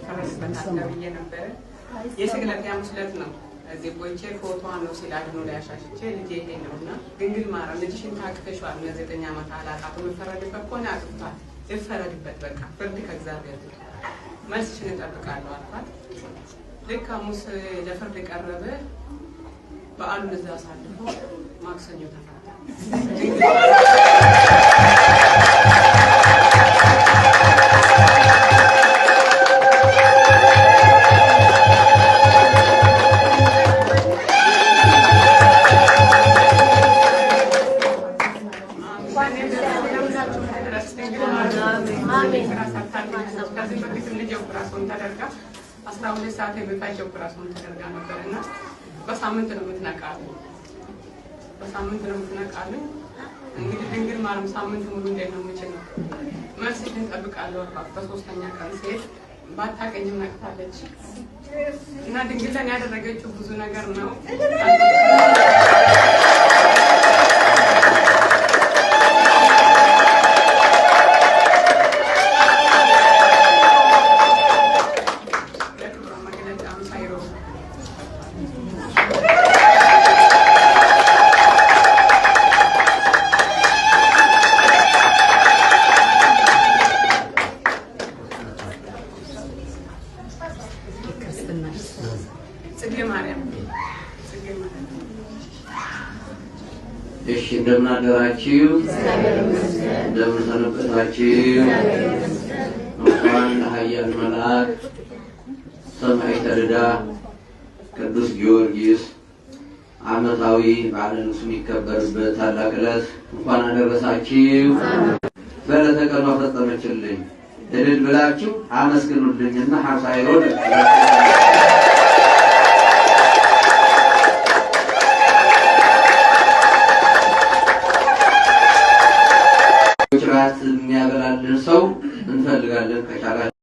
ፈረስበታለሁ ብዬ ነበረ። የስቅለት ያምስለት ነው እዚህ ቦቼ ፎቶዋን ነው ሲላድኑ ላይ አሻሽቼ ልጄ ይሄ ነውና ድንግል ማርያም ልጅሽን ታቅፈሽዋል። ለ9 ዓመት አላጣቱ መፈረድበት ከሆነ አጥፍቷል፣ ይፈረድበት። በቃ ፍርድ ከእግዚአብሔር መልስሽን እጠብቃለሁ አልኳት። ልክ ሐሙስ ለፍርድ ቀረበ። በዓሉን እዛ አሳልፎ ማክሰኞ ተፈታ። ሰዓት የሚፈጀው ኦፕራሲዮን ተደርጋ ነበርና በሳምንት ነው የምትነቃሉ። እንግዲህ ድንግል ማርያም ሳምንት ሙሉ እንዴት ነው የምችለው? መልስሽን እጠብቃለሁ አልኳት። በ3ኛ ቀን ሴት ባታቀኝም ነቅታለች እና ድንግል ለኔ ያደረገችው ብዙ ነገር ነው። እሺ እንደምን አደራችሁ? እንደምን ሰነበታችሁ? እንኳን ለኃያል መልአክ ሰማዕተ ልዳ ቅዱስ ጊዮርጊስ ዓመታዊ በዓለ ንግሡ የሚከበርበት ታላቅ ዕለት እንኳን አደረሳችሁ። በዕለተ ቀኗ ፈጸመችልኝ እልል ብላችሁ አመስግኑልኝና ሐሳይሮን ራት የሚያበላልን ሰው እንፈልጋለን ከቻላችሁ